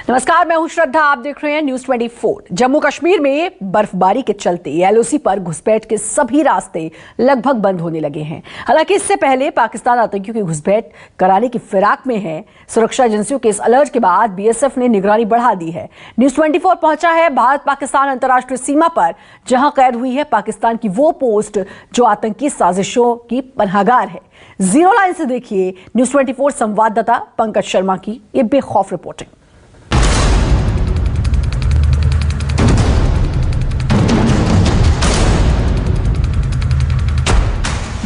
नमस्कार, मैं हूं श्रद्धा। आप देख रहे हैं न्यूज़ 24। जम्मू कश्मीर में बर्फबारी के चलते एलओसी पर घुसपैठ के सभी रास्ते लगभग बंद होने लगे हैं। हालांकि इससे पहले पाकिस्तान आतंकियों की घुसपैठ कराने की फिराक में है। सुरक्षा एजेंसियों के इस अलर्ट के बाद बीएसएफ ने निगरानी बढ़ा दी है। न्यूज़ 24 पहुंचा है भारत पाकिस्तान अंतर्राष्ट्रीय सीमा पर, जहां कैद हुई है पाकिस्तान की वो पोस्ट जो आतंकी साजिशों की पनाहगार है। जीरो लाइन से देखिए न्यूज़ 24 संवाददाता पंकज शर्मा की ये बेखौफ रिपोर्टिंग।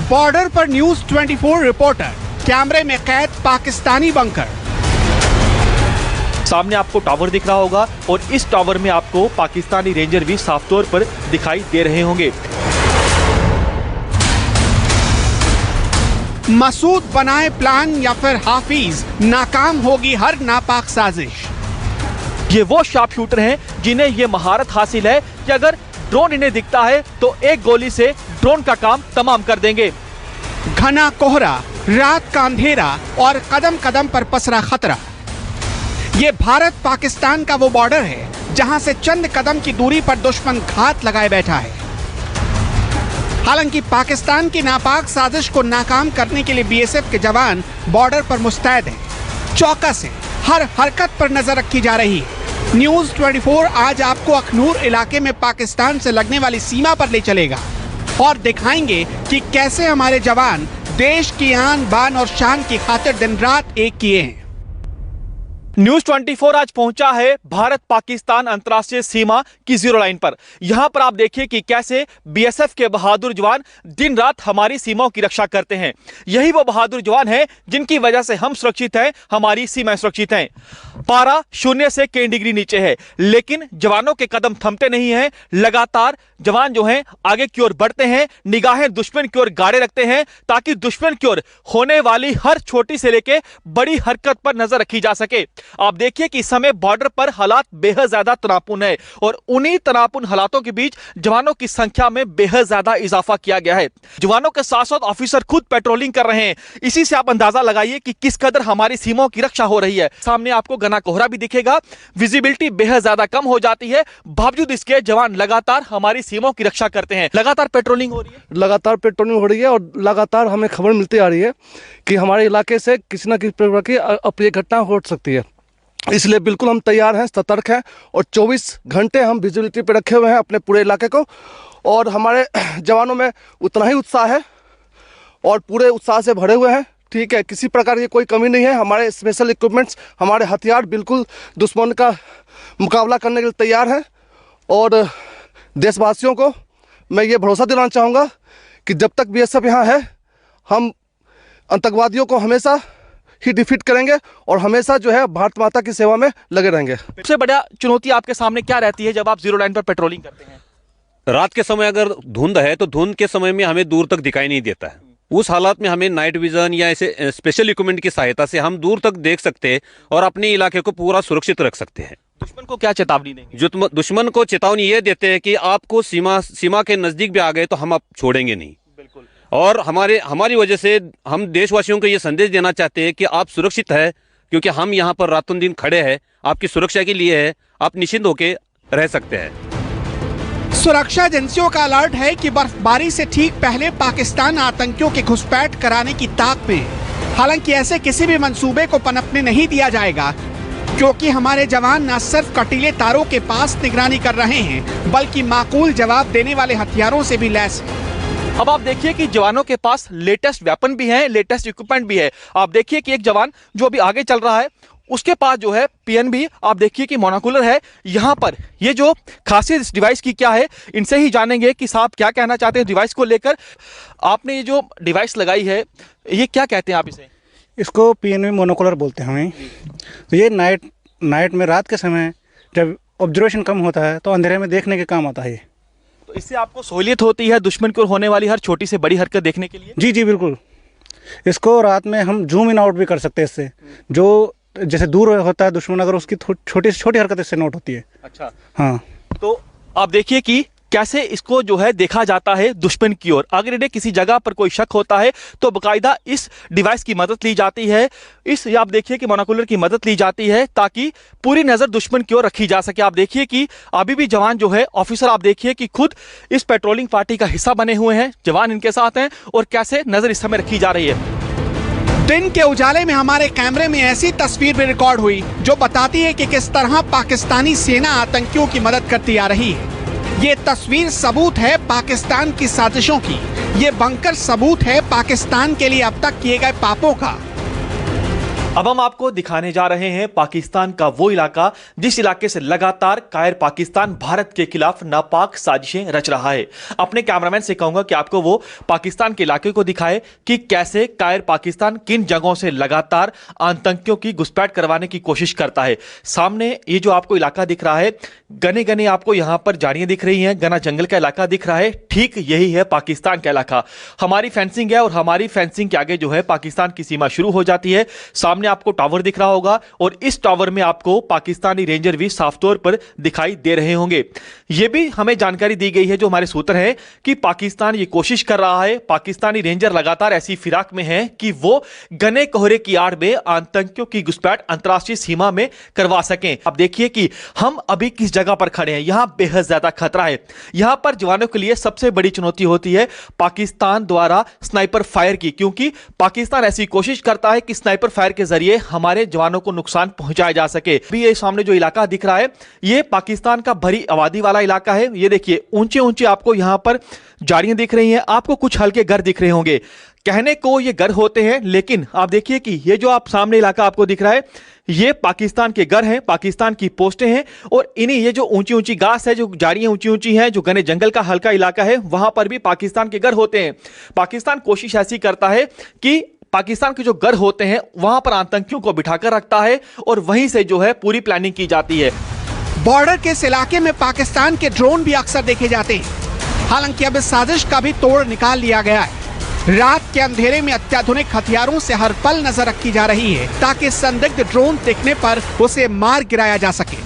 बॉर्डर पर न्यूज़ 24 रिपोर्टर, कैमरे में कैद पाकिस्तानी बंकर। सामने आपको टावर दिख रहा होगा और इस टावर में आपको पाकिस्तानी रेंजर भी साफ तौर पर दिखाई दे रहे होंगे। मसूद बनाए प्लान या फिर हाफिज, नाकाम होगी हर नापाक साजिश। ये वो शार्प शूटर हैं जिन्हें ये महारत हासिल है कि अगर ड्रोन इन्हें दिखता है तो एक गोली से ड्रोन का काम तमाम कर देंगे। घना कोहरा, रात का अंधेरा और कदम कदम पर पसरा खतरा। ये भारत पाकिस्तान का वो बॉर्डर है जहां से चंद कदम की दूरी पर दुश्मन घात लगाए बैठा है। हालांकि पाकिस्तान की नापाक साजिश को नाकाम करने के लिए बीएसएफ के जवान बॉर्डर पर मुस्तैद हैं। चौकस हैं, हर हरकत पर नजर रखी जा रही है। न्यूज़ 24 आज आपको अखनूर इलाके में पाकिस्तान से लगने वाली सीमा पर ले चलेगा और दिखाएंगे कि कैसे हमारे जवान देश की आन बान और शान की खातिर दिन रात एक किए हैं। न्यूज़ 24 आज पहुंचा है भारत पाकिस्तान अंतर्राष्ट्रीय सीमा की जीरो लाइन पर। यहां पर आप देखिए कि कैसे बीएसएफ के बहादुर जवान दिन रात हमारी सीमाओं की रक्षा करते हैं। यही वो बहादुर जवान हैं जिनकी वजह से हम सुरक्षित हैं, हमारी सीमाएं सुरक्षित हैं। पारा 0 से कई डिग्री नीचे है, लेकिन जवानों के कदम थमते नहीं हैं। लगातार जवान जो हैं आगे की ओर बढ़ते हैं, निगाहें दुश्मन की ओर गाड़े रखते हैं ताकि दुश्मन की ओर होने वाली हर छोटी से लेके बड़ी हरकत पर नजर रखी जा सके। आप देखिए कि इस समय बॉर्डर पर हालात बेहद ज्यादा तनावपूर्ण है और उन्हीं तनावपूर्ण हालातों के बीच जवानों की संख्या में बेहद ज्यादा इजाफा किया गया है। जवानों के साथ साथ ऑफिसर खुद पेट्रोलिंग कर रहे हैं। इसी से आप अंदाजा लगाइए कि किस कदर हमारी सीमाओं की रक्षा हो रही है। सामने आपको घना कोहरा भी दिखेगा, विजिबिलिटी बेहद ज्यादा कम हो जाती है, बावजूद इसके जवान लगातार हमारी सीमाओं की रक्षा करते हैं। लगातार पेट्रोलिंग हो रही है, लगातार पेट्रोलिंग हो रही है और लगातार हमें खबर मिलती आ रही है कि हमारे इलाके से किसी न किसी प्रकार की अप्रिय घटना हो सकती है। इसलिए बिल्कुल हम तैयार हैं, सतर्क हैं और 24 घंटे हम विजिबिलिटी पे रखे हुए हैं अपने पूरे इलाके को। और हमारे जवानों में उतना ही उत्साह है और पूरे उत्साह से भरे हुए हैं। ठीक है, किसी प्रकार की कोई कमी नहीं है। हमारे स्पेशल इक्विपमेंट्स, हमारे हथियार बिल्कुल दुश्मन का मुकाबला करने के लिए तैयार हैं। और देशवासियों को मैं ये भरोसा दिलाना चाहूँगा कि जब तक बीएसएफ यहाँ है, हम आतंकवादियों को हमेशा ही डिफीट करेंगे और हमेशा जो है भारत माता की सेवा में लगे रहेंगे। सबसे बड़ा चुनौती आपके सामने क्या रहती है जब आप जीरो लाइन पर पेट्रोलिंग करते हैं? रात के समय अगर धुंध है तो धुंध के समय में हमें दूर तक दिखाई नहीं देता है। उस हालात में हमें नाइट विजन या ऐसे स्पेशल इक्विपमेंट की सहायता से हम दूर तक देख सकते हैं और अपने इलाके को पूरा सुरक्षित रख सकते हैं। दुश्मन को क्या चेतावनी देंगे? जो दुश्मन को चेतावनी ये देते हैं कि आपको सीमा के नजदीक भी आ गए तो हम आप छोड़ेंगे नहीं। बिल्कुल। और हमारी वजह से हम देशवासियों को ये संदेश देना चाहते हैं कि आप सुरक्षित है, क्योंकि हम यहाँ पर रातों दिन खड़े हैं आपकी सुरक्षा के लिए है। आप निश्चिंत होकर रह सकते हैं। सुरक्षा एजेंसियों का अलर्ट है कि बर्फबारी से ठीक पहले पाकिस्तान आतंकियों की घुसपैठ कराने की ताक में है। हालांकि ऐसे किसी भी मंसूबे को पनपने नहीं दिया जाएगा, क्योंकि हमारे जवान न सिर्फ कटीले तारों के पास निगरानी कर रहे हैं, बल्कि माकूल जवाब देने वाले हथियारों से भी लैस हैं। अब आप देखिए कि जवानों के पास लेटेस्ट वेपन भी है, लेटेस्ट इक्विपमेंट भी है। आप देखिए कि एक जवान जो अभी आगे चल रहा है उसके पास जो है पीएनबी, आप देखिए कि मोनोकुलर है। यहाँ पर ये जो खासियत इस डिवाइस की क्या है, इनसे ही जानेंगे कि साहब क्या कहना चाहते हैं डिवाइस को लेकर। आपने ये जो डिवाइस लगाई है ये क्या कहते हैं आप इसे? इसको पीएनबी मोनोकुलर बोलते हैं हमें। तो ये नाइट में, रात के समय जब ऑब्जर्वेशन कम होता है तो अंधेरे में देखने के काम आता है। तो इससे आपको सहूलियत होती है दुश्मन की ओर होने वाली हर छोटी से बड़ी हरकत देखने के लिए? जी जी बिल्कुल। इसको रात में हम जूम इन आउट भी कर सकते हैं इससे। जो जैसे दूर होता है दुश्मन, अगर उसकी छोटी से छोटी हरकत इससे नोट होती है। अच्छा। हाँ, तो आप देखिए कि कैसे इसको जो है देखा जाता है दुश्मन की ओर। अगर इन्हें किसी जगह पर कोई शक होता है तो बाकायदा इस डिवाइस की मदद ली जाती है, इस आप देखिए कि मोनोकुलर की मदद ली जाती है ताकि पूरी नजर दुश्मन की ओर रखी जा सके। आप देखिए कि अभी भी जवान जो है, ऑफिसर आप देखिए कि खुद इस पेट्रोलिंग पार्टी का हिस्सा बने हुए हैं, जवान इनके साथ हैं और कैसे नजर इस समय रखी जा रही है। दिन के उजाले में हमारे कैमरे में ऐसी तस्वीर भी रिकॉर्ड हुई जो बताती है कि किस तरह पाकिस्तानी सेना आतंकियों की मदद करती आ रही है। ये तस्वीर सबूत है पाकिस्तान की साजिशों की। ये बंकर सबूत है पाकिस्तान के लिए अब तक किए गए पापों का। अब हम आपको दिखाने जा रहे हैं पाकिस्तान का वो इलाका जिस इलाके से लगातार कायर पाकिस्तान भारत के खिलाफ नापाक साजिशें रच रहा है। अपने कैमरामैन से कहूंगा कि आपको वो पाकिस्तान के इलाके को दिखाए कि कैसे कायर पाकिस्तान किन जगहों से लगातार आतंकियों की घुसपैठ करवाने की कोशिश करता है। सामने ये जो आपको इलाका दिख रहा है, घने घने आपको यहां पर झाड़ियां दिख रही हैं, घना जंगल का इलाका दिख रहा है, ठीक यही है पाकिस्तान का इलाका। हमारी फेंसिंग है और हमारी फेंसिंग के आगे जो है पाकिस्तान की सीमा शुरू हो जाती है। सामने आपको टावर दिख रहा होगा और इस टावर में आपको पाकिस्तानी रेंजर भी साफ तौर पर दिखाई दे रहे होंगे। यह भी हमें जानकारी दी गई है जो हमारे सूत्र हैं कि पाकिस्तान ये कोशिश कर रहा है, पाकिस्तानी रेंजर लगातार ऐसी फिराक में हैं कि वो घने कोहरे की आड़ में आतंकियों की घुसपैठ अंतरराष्ट्रीय सीमा में करवा सकें। अब देखिए कि हम अभी किस जगह पर खड़े हैं। यहां बेहद ज्यादा खतरा है। यहां पर जवानों के लिए सबसे बड़ी चुनौती होती है पाकिस्तान द्वारा स्नाइपर फायर की, क्योंकि पाकिस्तान ऐसी कोशिश करता है कि स्नाइपर फायर के जरिए हमारे जवानों को नुकसान पहुंचाया जा सके। भी ये सामने जो इलाका दिख रहा है ये पाकिस्तान का भरी आबादी वाला इलाका है। ये देखिए ऊंचे ऊंचे आपको यहां पर झाड़ियां दिख रही हैं, आपको कुछ हल्के घर दिख रहे होंगे। कहने को ये घर होते हैं, लेकिन आप देखिए कि ये जो आप सामने इलाका आपको दिख रहा है ये पाकिस्तान के घर हैं, पाकिस्तान की पोस्टें हैं और इन्हीं ये जो ऊंची ऊंची घास है, जो झाड़ियां ऊंची ऊंची हैं, जो घने जंगल का हल्का इलाका है, वहां पर भी पाकिस्तान के घर होते हैं। पाकिस्तान कोशिश ऐसी करता है कि पाकिस्तान के जो घर होते हैं वहां पर आतंकियों को बिठाकर रखता है और वहीं से जो है पूरी प्लानिंग की जाती है। बॉर्डर के इस इलाके में पाकिस्तान के ड्रोन भी अक्सर देखे जाते हैं। हालांकि अब इस साजिश का भी तोड़ निकाल लिया गया है। रात के अंधेरे में अत्याधुनिक हथियारों से हर पल नजर रखी जा रही है ताकि संदिग्ध ड्रोन दिखने पर उसे मार गिराया जा सके।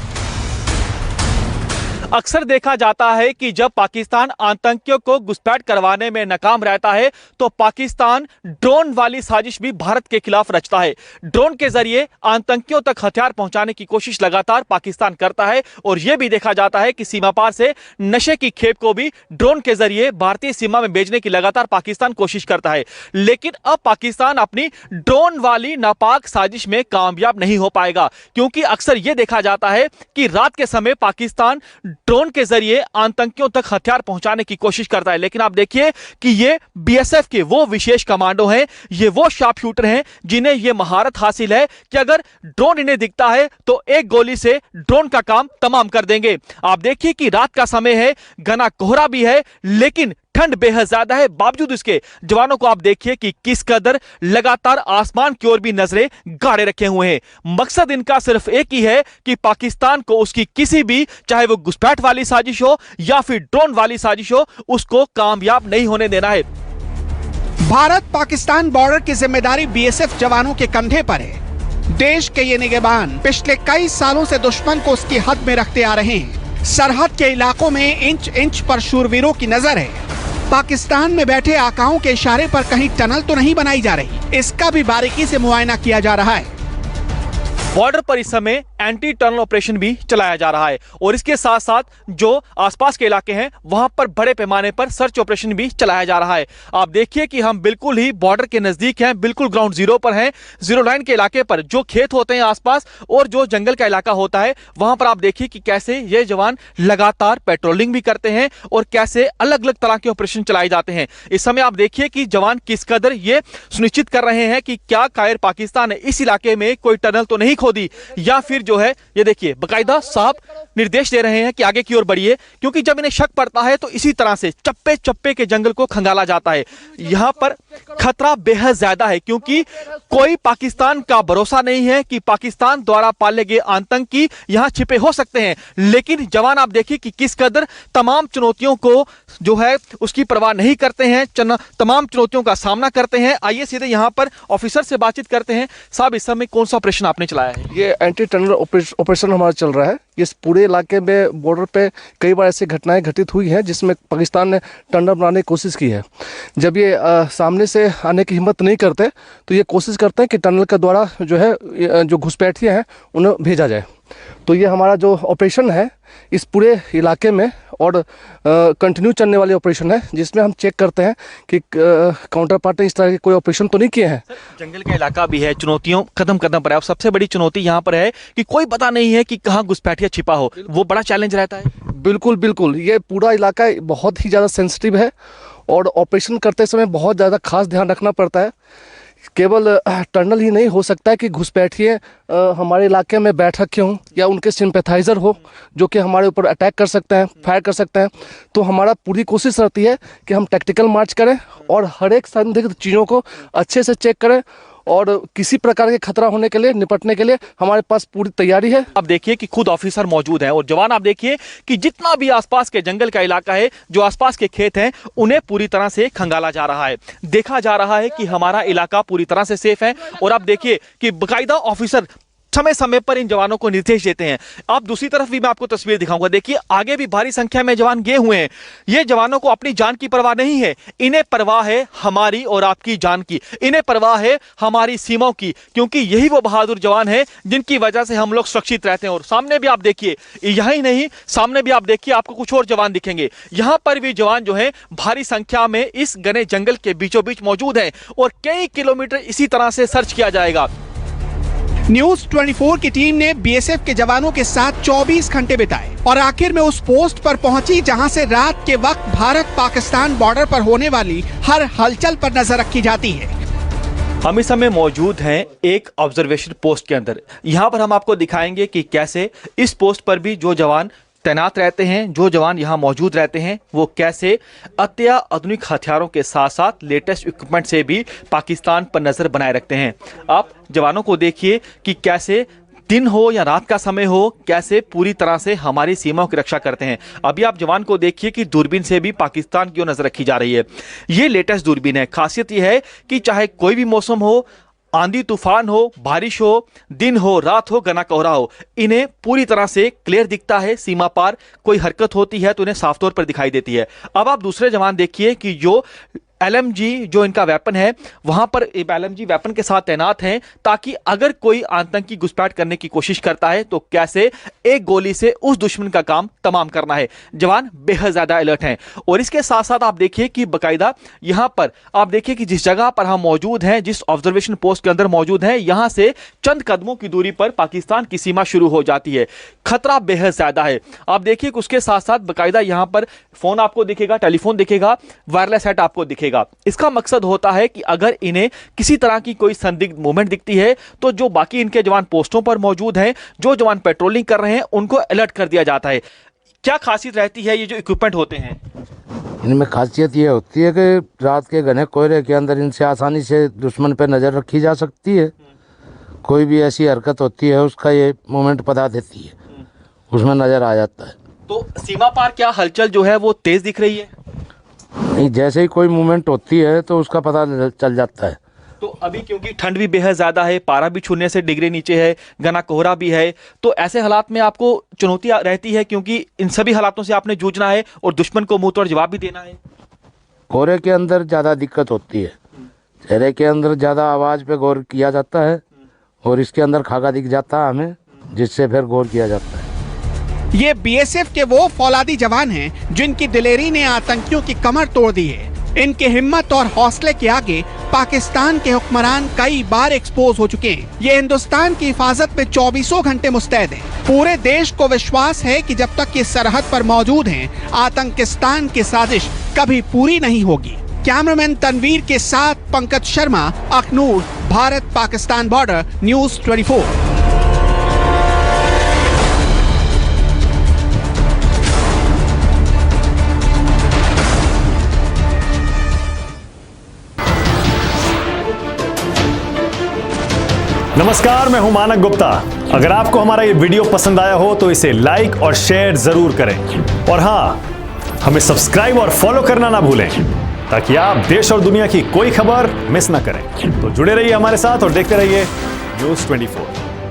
अक्सर देखा जाता है कि जब पाकिस्तान आतंकियों को घुसपैठ करवाने में नाकाम रहता है तो पाकिस्तान ड्रोन वाली साजिश भी भारत के खिलाफ रचता है। ड्रोन के जरिए आतंकियों तक हथियार पहुंचाने की कोशिश लगातार पाकिस्तान करता है और यह भी देखा जाता है कि सीमा पार से नशे की खेप को भी ड्रोन के जरिए भारतीय सीमा में भेजने की लगातार पाकिस्तान कोशिश करता है। लेकिन अब पाकिस्तान अपनी ड्रोन वाली नापाक साजिश में कामयाब नहीं हो पाएगा, क्योंकि अक्सर यह देखा जाता है कि रात के समय पाकिस्तान ड्रोन के जरिए आतंकियों तक हथियार पहुंचाने की कोशिश करता है। लेकिन आप देखिए कि ये बीएसएफ के वो विशेष कमांडो हैं, ये वो शार्प शूटर हैं जिन्हें ये महारत हासिल है कि अगर ड्रोन इन्हें दिखता है तो एक गोली से ड्रोन का काम तमाम कर देंगे। आप देखिए कि रात का समय है, घना कोहरा भी है, लेकिन ठंड बेहद ज्यादा है। बावजूद इसके जवानों को आप देखिए कि किस कदर लगातार आसमान की ओर भी नजरें गाड़े रखे हुए हैं। मकसद इनका सिर्फ एक ही है कि पाकिस्तान को उसकी किसी भी, चाहे वो घुसपैठ वाली साजिश हो या फिर ड्रोन वाली साजिश हो, उसको कामयाब नहीं होने देना है। भारत पाकिस्तान बॉर्डर की जिम्मेदारी बीएसएफ जवानों के कंधे पर है। देश के ये निगहबान पिछले कई सालों से दुश्मन को उसकी हद में रखते आ रहे हैं। सरहद के इलाकों में इंच इंच पर शूरवीरों की नजर है। पाकिस्तान में बैठे आकाओं के इशारे पर कहीं टनल तो नहीं बनाई जा रही, इसका भी बारीकी से मुआयना किया जा रहा है। बॉर्डर पर इस समय एंटी टनल ऑपरेशन भी चलाया जा रहा है और इसके साथ साथ जो आसपास के इलाके हैं वहां पर बड़े पैमाने पर सर्च ऑपरेशन भी चलाया जा रहा है। आप देखिए कि हम बिल्कुल ही बॉर्डर के नजदीक हैं, बिल्कुल ग्राउंड जीरो पर हैं। जीरो लाइन के इलाके पर जो खेत होते हैं आसपास और जो जंगल का इलाका होता है वहां पर आप देखिए कि कैसे ये जवान लगातार पेट्रोलिंग भी करते हैं और कैसे अलग अलग तरह के ऑपरेशन चलाए जाते हैं। इस समय आप देखिए कि जवान किस कदर ये सुनिश्चित कर रहे हैं कि क्या कायर पाकिस्तान ने इस इलाके में कोई टनल तो नहीं खोदी या फिर जो है ये देखिए बकायदा साहब निर्देश दे रहे हैं कि आगे की ओर बढ़िए, क्योंकि जब इन्हें शक पड़ता है तो इसी तरह से चप्पे चप्पे के जंगल को खंगाला जाता है। यहां पर खतरा बेहद ज्यादा है क्योंकि कोई पाकिस्तान का भरोसा नहीं है कि पाकिस्तान द्वारा पाले गए आतंकी यहां छिपे हो सकते हैं। लेकिन जवान आप देखिए कि किस कदर तमाम चुनौतियों को जो है उसकी परवाह नहीं करते हैं, तमाम चुनौतियों का सामना करते हैं। आइए सीधे यहां पर ऑफिसर से बातचीत करते हैं। साहब, इस समय कौन सा ऑपरेशन आपने चलाया? है? ये एंटी टनल ऑपरेशन हमारा चल रहा है। इस पूरे इलाके में बॉर्डर पे कई बार ऐसी घटनाएं घटित हुई हैं जिसमें पाकिस्तान ने टनल बनाने की कोशिश की है। जब ये सामने से आने की हिम्मत नहीं करते तो ये कोशिश करते हैं कि टनल के द्वारा जो है जो घुसपैठिए हैं उन्हें भेजा जाए। तो ये हमारा जो ऑपरेशन है इस पूरे इलाके में और कंटिन्यू चलने वाली ऑपरेशन है, जिसमें हम चेक करते हैं कि काउंटर पार्ट ने इस तरह के कोई ऑपरेशन तो नहीं किए हैं। जंगल का इलाका भी है, चुनौतियों कदम कदम पर है। अब सबसे बड़ी चुनौती यहाँ पर है कि कोई पता नहीं है कि कहाँ घुसपैठिया छिपा हो, वो बड़ा चैलेंज रहता है। बिल्कुल बिल्कुल, ये पूरा इलाका बहुत ही ज़्यादा सेंसिटिव है और ऑपरेशन करते समय बहुत ज़्यादा खास ध्यान रखना पड़ता है। केवल टनल ही नहीं हो सकता है कि घुसपैठिए हमारे इलाके में बैठ रखे हों या उनके सिंपैथाइज़र हो जो कि हमारे ऊपर अटैक कर सकते हैं, फायर कर सकते हैं। तो हमारा पूरी कोशिश रहती है कि हम टैक्टिकल मार्च करें और हर एक संदिग्ध चीज़ों को अच्छे से चेक करें और किसी प्रकार के खतरा होने के लिए निपटने के लिए हमारे पास पूरी तैयारी है। अब देखिए कि खुद ऑफिसर मौजूद हैं और जवान, आप देखिए कि जितना भी आसपास के जंगल का इलाका है, जो आसपास के खेत हैं, उन्हें पूरी तरह से खंगाला जा रहा है। देखा जा रहा है कि हमारा इलाका पूरी तरह से सेफ है। और आप देखिए कि बाकायदा ऑफिसर समय समय पर इन जवानों को निर्देश देते हैं। आप दूसरी तरफ भी मैं आपको तस्वीर दिखाऊंगा। देखिए आगे भी भारी संख्या में जवान गए हुए हैं। ये जवानों को अपनी जान की परवाह नहीं है, इन्हें परवाह है हमारी और आपकी जान की, इन्हें परवाह है हमारी सीमाओं की, क्योंकि यही वो बहादुर जवान है जिनकी वजह से हम लोग सुरक्षित रहते हैं। और सामने भी आप देखिए, यही नहीं, सामने भी आप देखिए, आपको कुछ और जवान दिखेंगे। यहां पर भी जवान जो है भारी संख्या में इस घने जंगल के बीचों बीच मौजूद है और कई किलोमीटर इसी तरह से सर्च किया जाएगा। न्यूज 24 की टीम ने बीएसएफ के जवानों के साथ 24 घंटे बिताए और आखिर में उस पोस्ट पर पहुंची जहां से रात के वक्त भारत पाकिस्तान बॉर्डर पर होने वाली हर हलचल पर नजर रखी जाती है। हम इस समय मौजूद हैं एक ऑब्जर्वेशन पोस्ट के अंदर। यहां पर हम आपको दिखाएंगे कि कैसे इस पोस्ट पर भी जो जवान तैनात रहते हैं, जो जवान यहाँ मौजूद रहते हैं, वो कैसे अत्याधुनिक हथियारों के साथ साथ लेटेस्ट इक्विपमेंट से भी पाकिस्तान पर नज़र बनाए रखते हैं। आप जवानों को देखिए कि कैसे दिन हो या रात का समय हो, कैसे पूरी तरह से हमारी सीमाओं की रक्षा करते हैं। अभी आप जवान को देखिए कि दूरबीन से भी पाकिस्तान की ओर नज़र रखी जा रही है। ये लेटेस्ट दूरबीन है। खासियत यह है कि चाहे कोई भी मौसम हो, आंधी तूफान हो, बारिश हो, दिन हो, रात हो, घना कोहरा हो, इन्हें पूरी तरह से क्लियर दिखता है। सीमा पार कोई हरकत होती है तो इन्हें साफ तौर पर दिखाई देती है। अब आप दूसरे जवान देखिए कि जो LMG जो इनका वेपन है, वहां पर LMG वेपन के साथ तैनात हैं ताकि अगर कोई आतंकी घुसपैठ करने की कोशिश करता है तो कैसे एक गोली से उस दुश्मन का काम तमाम करना है। जवान बेहद ज्यादा अलर्ट हैं। और इसके साथ साथ आप देखिए कि बाकायदा यहां पर आप देखिए कि जिस जगह पर हम मौजूद हैं, जिस ऑब्जर्वेशन पोस्ट के अंदर मौजूद हैं, यहां से चंद कदमों की दूरी पर पाकिस्तान की सीमा शुरू हो जाती है। खतरा बेहद ज्यादा है। आप देखिए कि उसके साथ साथ बाकायदा यहां पर फोन आपको दिखेगा, टेलीफोन दिखेगा, वायरलेस सेट आपको दिखेगा। इसका मकसद होता है कि अगर इन्हें किसी तरह की कोई संदिग्ध मूवमेंट दिखती है तो जो बाकी इनके जवान पोस्टों पर मौजूद हैं, जो जवान पेट्रोलिंग कर रहे हैं, उनको अलर्ट कर दिया जाता है। क्या खासियत रहती है ये जो इक्विपमेंट होते हैं? इनमें खासियत ये होती है कि रात के घने कोहरे के अंदर इनसे आसानी से दुश्मन पर नज़र रखी जा सकती है। कोई भी ऐसी हरकत होती है उसका ये मूवमेंट बता देती है, उसमें नज़र आ जाता है। तो सीमा पार क्या हलचल जो है वो तेज दिख रही है? नहीं, जैसे ही कोई मूवमेंट होती है तो उसका पता चल जाता है। तो अभी क्योंकि ठंड भी बेहद ज़्यादा है, पारा भी छूने से डिग्री नीचे है, घना कोहरा भी है, तो ऐसे हालात में आपको चुनौती रहती है क्योंकि इन सभी हालातों से आपने जूझना है और दुश्मन को मुंह तोड़ जवाब भी देना है। कोहरे के अंदर ज़्यादा दिक्कत होती है, चेहरे के अंदर ज़्यादा आवाज़ पे गौर किया जाता है और इसके अंदर खाका दिख जाता है हमें, जिससे फिर गौर किया जाता है। ये बीएसएफ के वो फौलादी जवान हैं जिनकी दिलेरी ने आतंकियों की कमर तोड़ दी है। इनके हिम्मत और हौसले के आगे पाकिस्तान के हुक्मरान कई बार एक्सपोज हो चुके हैं। ये हिंदुस्तान की हिफाजत में 24 घंटे मुस्तैद हैं। पूरे देश को विश्वास है कि जब तक ये सरहद पर मौजूद हैं, आतंकिस्तान की साजिश कभी पूरी नहीं होगी। कैमरामैन तनवीर के साथ पंकज शर्मा, अखनूर, भारत पाकिस्तान बॉर्डर, न्यूज 24। नमस्कार, मैं हूं मानक गुप्ता। अगर आपको हमारा ये वीडियो पसंद आया हो तो इसे लाइक और शेयर जरूर करें और हाँ, हमें सब्सक्राइब और फॉलो करना ना भूलें ताकि आप देश और दुनिया की कोई खबर मिस ना करें। तो जुड़े रहिए हमारे साथ और देखते रहिए न्यूज़ 24।